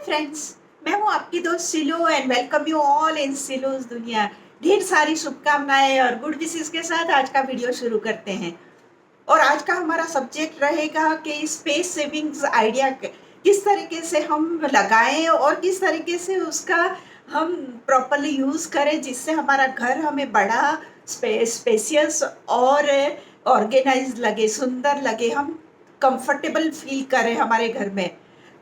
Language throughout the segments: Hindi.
फ्रेंड्स, मैं हूँ आपकी दोस्त Silo and welcome you all in Silo's दुनिया। ढेर सारी शुभकामनाएं और गुड विशेस के साथ आज का वीडियो शुरू करते हैं। और आज का हमारा सब्जेक्ट रहेगा कि स्पेस सेविंग्स आइडिया किस तरीके से हम लगाएं और किस तरीके से उसका हम प्रॉपरली यूज़ करें, जिससे हमारा घर हमें बड़ा स्पेसियस और ऑर्गेनाइज लगे, सुंदर लगे, हम कंफर्टेबल फील करें हमारे घर में।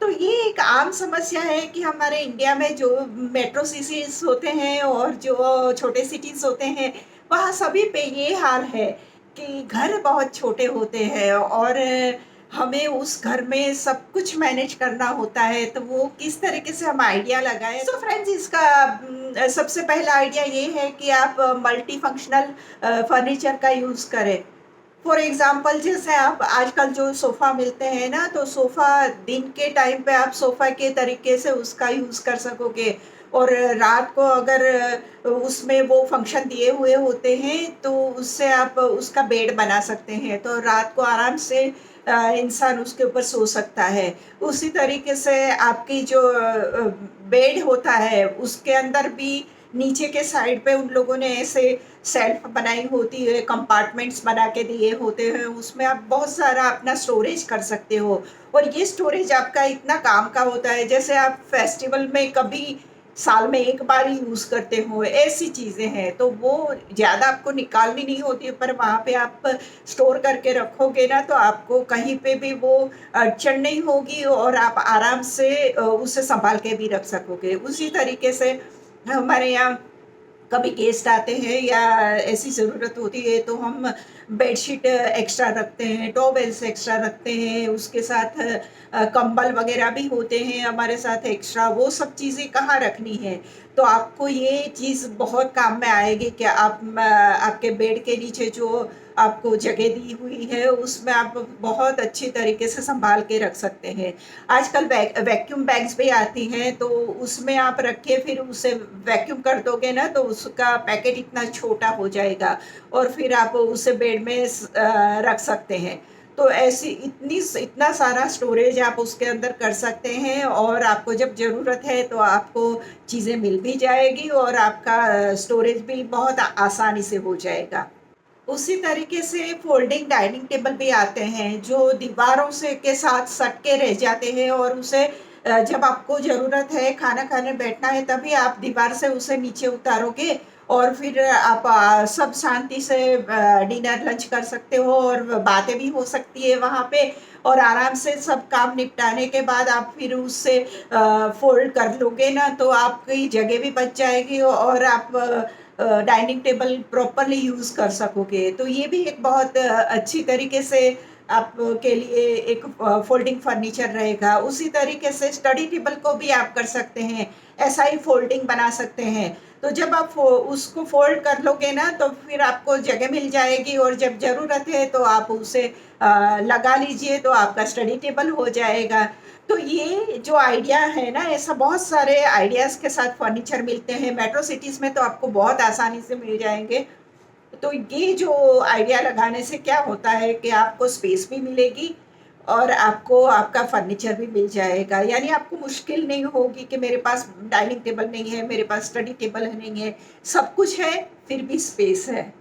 तो ये एक आम समस्या है कि हमारे इंडिया में जो मेट्रो सिटीज होते हैं और जो छोटे सिटीज होते हैं, वहाँ सभी पे ये हाल है कि घर बहुत छोटे होते हैं और हमें उस घर में सब कुछ मैनेज करना होता है। तो वो किस तरीके से हम आइडिया लगाएं। सो फ्रेंड्स, इसका सबसे पहला आइडिया ये है कि आप मल्टी फंक्शनल फर्नीचर का यूज़ करें। फॉर एग्जाम्पल, जैसे आप आजकल जो सोफ़ा मिलते हैं ना, तो सोफ़ा दिन के टाइम पे आप सोफ़ा के तरीके से उसका यूज़ कर सकोगे। और रात को अगर उसमें वो फंक्शन दिए हुए होते हैं तो उससे आप उसका बेड बना सकते हैं, तो रात को आराम से इंसान उसके ऊपर सो सकता है। उसी तरीके से आपकी जो बेड होता है उसके अंदर भी नीचे के साइड पे उन लोगों ने ऐसे सेल्फ बनाई होती है, कंपार्टमेंट्स बना के दिए होते हैं, उसमें आप बहुत सारा अपना स्टोरेज कर सकते हो। और ये स्टोरेज आपका इतना काम का होता है, जैसे आप फेस्टिवल में कभी साल में एक बार ही यूज़ करते हो, ऐसी चीज़ें हैं। तो वो ज़्यादा आपको निकालनी नहीं होती है, पर वहाँ पे आप स्टोर करके रखोगे ना, तो आपको कहीं पे भी वो अड़चन नहीं होगी और आप आराम से उसे संभाल के भी रख सकोगे। उसी तरीके से हमारे यहाँ कभी गेस्ट आते हैं या ऐसी ज़रूरत होती है तो हम बेडशीट एक्स्ट्रा रखते हैं, टॉवेल्स एक्स्ट्रा रखते हैं, उसके साथ कंबल वगैरह भी होते हैं हमारे साथ एक्स्ट्रा। वो सब चीज़ें कहाँ रखनी है, तो आपको ये चीज़ बहुत काम में आएगी कि आप आपके बेड के नीचे जो आपको जगह दी हुई है उसमें आप बहुत अच्छी तरीके से संभाल के रख सकते हैं। आजकल वैक्यूम बैग्स भी आती हैं, तो उसमें आप रख के फिर उसे वैक्यूम कर दोगे ना, तो उसका पैकेट इतना छोटा हो जाएगा और फिर आप उसे बेड में रख सकते हैं। तो ऐसी इतना सारा स्टोरेज आप उसके अंदर कर सकते हैं और आपको जब ज़रूरत है तो आपको चीज़ें मिल भी जाएगी और आपका स्टोरेज भी बहुत आसानी से हो जाएगा। उसी तरीके से फोल्डिंग डाइनिंग टेबल भी आते हैं जो दीवारों से के साथ सट के रह जाते हैं, और उसे जब आपको ज़रूरत है खाना खाने बैठना है तभी आप दीवार से उसे नीचे उतारोगे और फिर आप सब शांति से डिनर लंच कर सकते हो और बातें भी हो सकती है वहाँ पे। और आराम से सब काम निपटाने के बाद आप फिर उससे फोल्ड कर लोगे ना, तो आपकी जगह भी बच जाएगी और आप डाइनिंग टेबल प्रॉपरली यूज़ कर सकोगे। तो ये भी एक बहुत अच्छी तरीके से आपके लिए एक फोल्डिंग फर्नीचर रहेगा। उसी तरीके से स्टडी टेबल को भी आप कर सकते हैं, ऐसा ही फोल्डिंग बना सकते हैं। तो जब आप उसको फोल्ड कर लोगे ना, तो फिर आपको जगह मिल जाएगी और जब ज़रूरत है तो आप उसे लगा लीजिए, तो आपका स्टडी टेबल हो जाएगा। तो ये जो आइडिया है ना, ऐसा बहुत सारे आइडियाज़ के साथ फर्नीचर मिलते हैं मेट्रो सिटीज़ में, तो आपको बहुत आसानी से मिल जाएंगे। तो ये जो आइडिया लगाने से क्या होता है कि आपको स्पेस भी मिलेगी और आपको आपका फर्नीचर भी मिल जाएगा। यानी आपको मुश्किल नहीं होगी कि मेरे पास डाइनिंग टेबल नहीं है, मेरे पास स्टडी टेबल नहीं है, सब कुछ है फिर भी स्पेस है।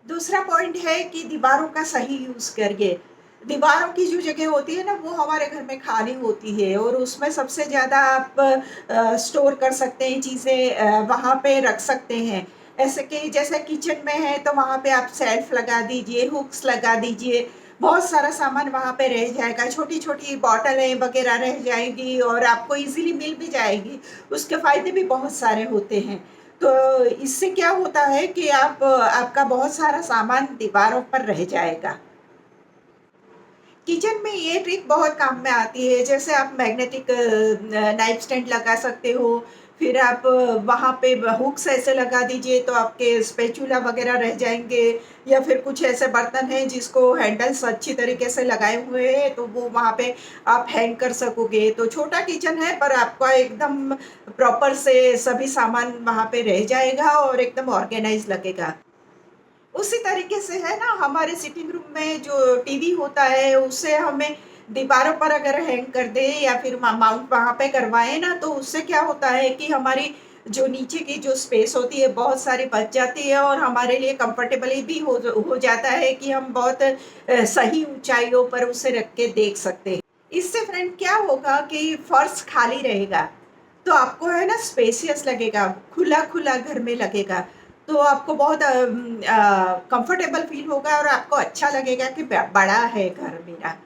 दूसरा पॉइंट है कि दीवारों का सही यूज़ करिए। दीवारों की जो जगह होती है ना, वो हमारे घर में खाली होती है और उसमें सबसे ज़्यादा आप स्टोर कर सकते हैं चीज़ें, वहाँ पे रख सकते हैं। ऐसे कि जैसे किचन में है तो वहाँ पे आप सेल्फ लगा दीजिए, हुक्स लगा दीजिए, बहुत सारा सामान वहाँ पे रह जाएगा, छोटी छोटी बॉटलें वगैरह रह जाएगी और आपको इजीली मिल भी जाएगी। उसके फ़ायदे भी बहुत सारे होते हैं। तो इससे क्या होता है कि आप आपका बहुत सारा सामान दीवारों पर रह जाएगा। किचन में ये ट्रिक बहुत काम में आती है, जैसे आप मैग्नेटिक नाइफ स्टैंड लगा सकते हो, फिर आप वहाँ पे हुक्स ऐसे लगा दीजिए तो आपके स्पैचुला वगैरह रह जाएंगे। या फिर कुछ ऐसे बर्तन हैं जिसको हैंडल्स अच्छी तरीके से लगाए हुए हैं, तो वो वहाँ पे आप हैंग कर सकोगे। तो छोटा किचन है पर आपका एकदम प्रॉपर से सभी सामान वहाँ पे रह जाएगा और एकदम ऑर्गेनाइज लगेगा। उसी तरीके से है ना, हमारे सिटिंग रूम में जो टीवी होता है उससे हमें दीवारों पर अगर हैंग कर दे या फिर माउंट वहाँ पे करवाएं ना, तो उससे क्या होता है कि हमारी जो नीचे की जो स्पेस होती है बहुत सारी बच जाती है, और हमारे लिए कंफर्टेबल भी हो जाता है कि हम बहुत सही ऊंचाइयों पर उसे रख के देख सकते हैं। इससे फ्रेंड क्या होगा कि फर्श खाली रहेगा, तो आपको है ना स्पेसियस लगेगा, खुला खुला घर में लगेगा, तो आपको बहुत कंफर्टेबल फील होगा और आपको अच्छा लगेगा कि बड़ा है घर मेरा।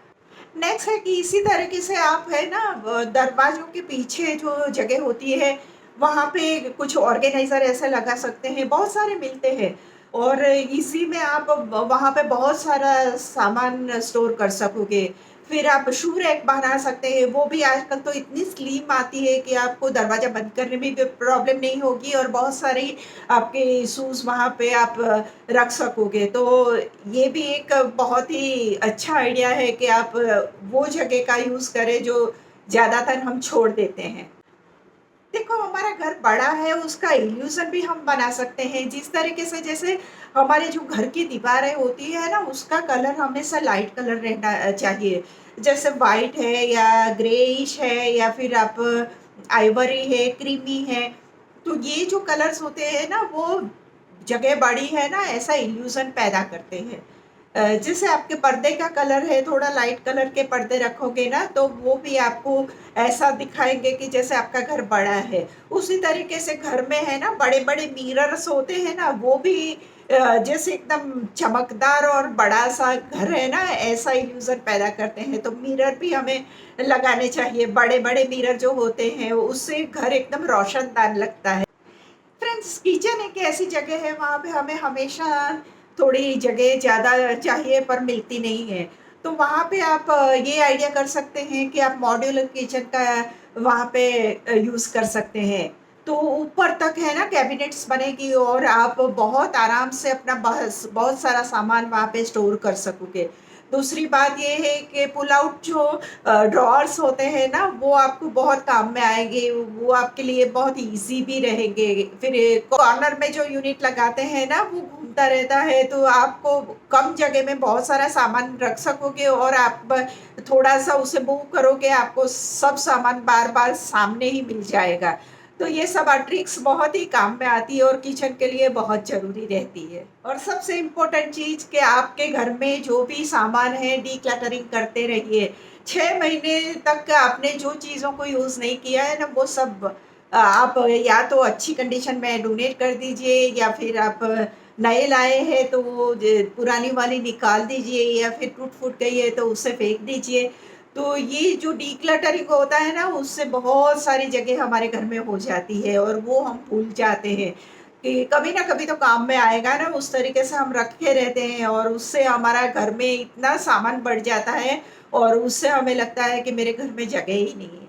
नेक्स्ट है कि इसी तरीके से आप है ना दरवाजों के पीछे जो जगह होती है वहाँ पे कुछ ऑर्गेनाइजर ऐसे लगा सकते हैं, बहुत सारे मिलते हैं, और इसी में आप वहाँ पे बहुत सारा सामान स्टोर कर सकोगे। फिर आप शू रैक बना सकते हैं, वो भी आजकल तो इतनी स्लीम आती है कि आपको दरवाजा बंद करने में भी प्रॉब्लम नहीं होगी, और बहुत सारी आपके शूज वहाँ पे आप रख सकोगे। तो ये भी एक बहुत ही अच्छा आइडिया है कि आप वो जगह का यूज़ करें जो ज़्यादातर हम छोड़ देते हैं। देखो हमारा घर बड़ा है, उसका इल्यूज़न भी हम बना सकते हैं जिस तरीके से, जैसे हमारे जो घर की दीवारें होती है ना, उसका कलर हमेशा लाइट कलर रहना चाहिए। जैसे व्हाइट है या ग्रेइश है या फिर आप आइवरी है, क्रीमी है, तो ये जो कलर्स होते हैं ना वो जगह बड़ी है ना ऐसा इल्यूज़न पैदा करते हैं। जैसे आपके पर्दे का कलर है, थोड़ा लाइट कलर के पर्दे रखोगे ना तो वो भी आपको ऐसा दिखाएँगे कि जैसे आपका घर बड़ा है। उसी तरीके से घर में है ना बड़े-बड़े मिरर्स होते हैं ना, वो भी जैसे एकदम चमकदार और बड़ा-सा घर है ना, ऐसा इल्यूज़न पैदा करते हैं। तो मिरर भी हमें लगाने चाहिए, बड़े-बड़े मिरर जो होते हैं उससे घर एकदम रोशनदान लगता है। फ्रेंड्स, किचन एक ऐसी जगह है वहाँ पे हमें हमेशा थोड़ी जगह ज़्यादा चाहिए पर मिलती नहीं है। तो वहाँ पे आप ये आइडिया कर सकते हैं कि आप मॉड्यूलर किचन का वहाँ पे यूज़ कर सकते हैं। तो ऊपर तक है ना कैबिनेट्स बनेगी और आप बहुत आराम से अपना बहुत सारा सामान वहाँ पे स्टोर कर सकोगे। दूसरी बात ये है कि पुल आउट जो ड्रॉअर्स होते हैं ना, वो आपको बहुत काम में आएँगे, वो आपके लिए बहुत ईज़ी भी रहेंगे। फिर कॉर्नर में जो यूनिट लगाते हैं ना, वो घूमता रहता है, तो आपको कम जगह में बहुत सारा सामान रख सकोगे, और आप थोड़ा-सा उसे मूव करोगे, आपको सब सामान बार-बार सामने ही मिल जाएगा। तो ये सब ट्रिक्स बहुत ही काम में आती है और किचन के लिए बहुत ज़रूरी रहती है। और सबसे इम्पोर्टेंट चीज़ कि आपके घर में जो भी सामान है डिक्लटरिंग करते रहिए। 6 महीने तक आपने जो चीज़ों को यूज़ नहीं किया है ना, वो सब आप या तो अच्छी कंडीशन में डोनेट कर दीजिए, या फिर आप नए लाए हैं तो वो पुरानी वाली निकाल दीजिए, या फिर टूट-फूट गई है तो उसे फेंक दीजिए। तो ये जो डिक्लटरिंग होता है ना, उससे बहुत सारी जगह हमारे घर में हो जाती है और वो हम भूल जाते हैं कि कभी ना कभी तो काम में आएगा ना, उस तरीके से हम रखे रहते हैं और उससे हमारा घर में इतना सामान बढ़ जाता है, और उससे हमें लगता है कि मेरे घर में जगह ही नहीं है।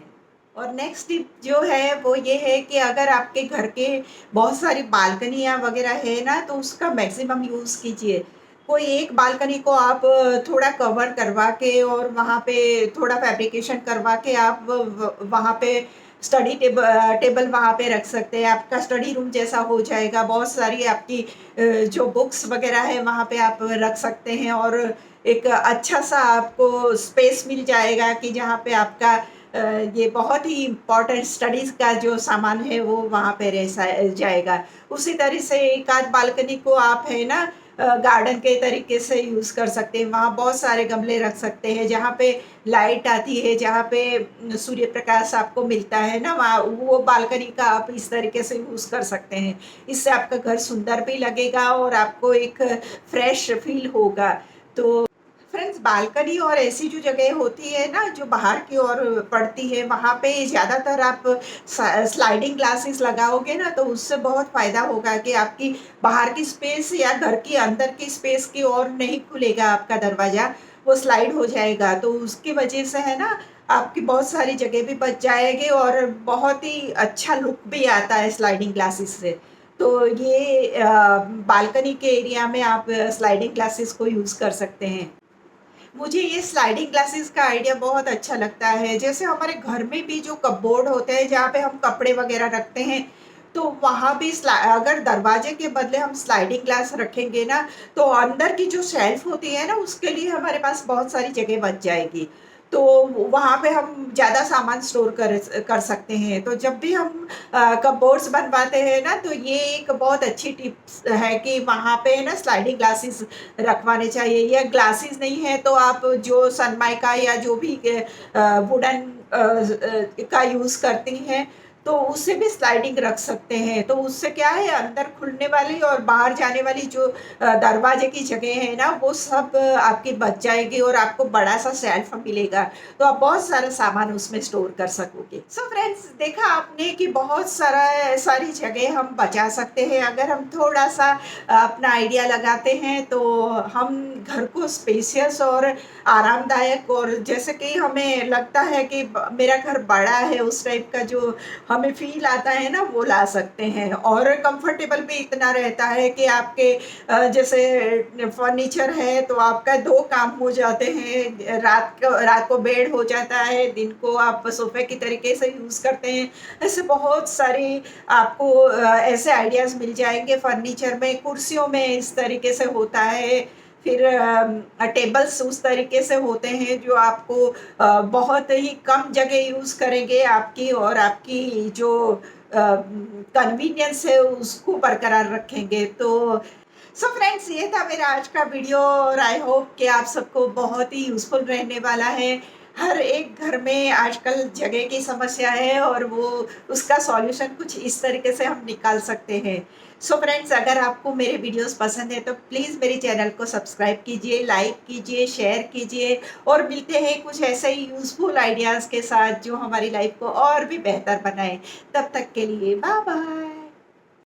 और नेक्स्ट टिप जो है वो ये है कि अगर आपके घर के बहुत सारी बालकनियाँ वगैरह है ना, तो उसका मैक्सिमम यूज़ कीजिए। कोई एक बालकनी को आप थोड़ा कवर करवा के और वहाँ पे थोड़ा फैब्रिकेशन करवा के आप वहाँ पे टेबल वहाँ पे रख सकते हैं। आपका स्टडी रूम जैसा हो जाएगा। बहुत सारी आपकी जो बुक्स वगैरह है वहाँ पे आप रख सकते हैं, और एक अच्छा-सा आपको स्पेस मिल जाएगा कि जहाँ पे आपका ये बहुत ही इम्पोर्टेंट स्टडीज़ का जो सामान है वो वहाँ पे रह जाएगा। उसी तरह से एक आध बालकनी को आप है ना गार्डन के तरीके से यूज़ कर सकते हैं। वहाँ बहुत सारे गमले रख सकते हैं, जहाँ पे लाइट आती है, जहाँ पे सूर्य प्रकाश आपको मिलता है ना, वहाँ वो बालकनी का आप इस तरीके से यूज़ कर सकते हैं। इससे आपका घर सुंदर भी लगेगा और आपको एक फ्रेश फील होगा। तो फ्रेंड्स, बालकनी और ऐसी जो जगह होती है ना जो बाहर की ओर पड़ती है, वहाँ पे ज़्यादातर आप स्लाइडिंग ग्लासेस लगाओगे ना, तो उससे बहुत फ़ायदा होगा कि आपकी बाहर की स्पेस या घर की अंदर की स्पेस की ओर नहीं खुलेगा आपका दरवाज़ा, वो स्लाइड हो जाएगा। तो उसकी वजह से है ना आपकी बहुत सारी जगह भी बच जाएगी और बहुत ही अच्छा लुक भी आता है स्लाइडिंग ग्लासेस से। तो ये बालकनी के एरिया में आप स्लाइडिंग ग्लासेस को यूज़ कर सकते हैं। मुझे ये स्लाइडिंग ग्लासेस का आइडिया बहुत अच्छा लगता है। जैसे हमारे घर में भी जो कपबोर्ड होते हैं जहाँ पे हम कपड़े वगैरह रखते हैं, तो वहाँ भी अगर दरवाजे के बदले हम स्लाइडिंग ग्लास रखेंगे ना, तो अंदर की जो शेल्फ होती है ना उसके लिए हमारे पास बहुत सारी जगह बच जाएगी। तो वहाँ पे हम ज़्यादा सामान स्टोर कर सकते हैं। तो जब भी हम कपबोर्ड्स बनवाते हैं ना, तो ये एक बहुत अच्छी टिप्स है कि वहाँ पे ना स्लाइडिंग ग्लासेस रखवाने चाहिए, या ग्लासेस नहीं है तो आप जो सनमाइका या जो भी वुडन का यूज़ करती हैं, तो उससे भी स्लाइडिंग रख सकते हैं। तो उससे क्या है, अंदर खुलने वाली और बाहर जाने वाली जो दरवाजे की जगह है ना, वो सब आपकी बच जाएगी और आपको बड़ा सा शेल्फ मिलेगा। तो आप बहुत सारा सामान उसमें स्टोर कर सकोगे। सो फ्रेंड्स, देखा आपने कि बहुत सारी जगह हम बचा सकते हैं अगर हम थोड़ा सा अपना आइडिया लगाते हैं। तो हम घर को स्पेशियस और आरामदायक, और जैसे कि हमें लगता है कि मेरा घर बड़ा है, उस टाइप का जो हमें फील आता है ना, वो ला सकते हैं। और कंफर्टेबल भी इतना रहता है कि आपके जैसे फर्नीचर है तो आपका 2 काम हो जाते हैं। रात को बेड हो जाता है, दिन को आप सोफे की तरीके से यूज़ करते हैं। ऐसे बहुत सारे आपको ऐसे आइडियाज़ मिल जाएँगे फर्नीचर में, कुर्सियों में इस तरीके से होता है। फिर टेबल्स उस तरीके से होते हैं जो आपको बहुत ही कम जगह यूज़ करेंगे आपकी, और आपकी जो कन्वीनियंस है उसको बरकरार रखेंगे। तो सो फ्रेंड्स, ये था मेरा आज का वीडियो, और आई होप कि आप सबको बहुत ही यूज़फुल रहने वाला है। हर एक घर में आजकल जगह की समस्या है, और वो उसका सॉल्यूशन कुछ इस तरीके से हम निकाल सकते हैं। सो फ्रेंड्स, अगर आपको मेरे वीडियोस पसंद है तो प्लीज़ मेरे चैनल को सब्सक्राइब कीजिए, लाइक कीजिए, शेयर कीजिए, और मिलते हैं कुछ ऐसे ही यूज़फुल आइडियाज़ के साथ जो हमारी लाइफ को और भी बेहतर बनाए। तब तक के लिए बाय बाय।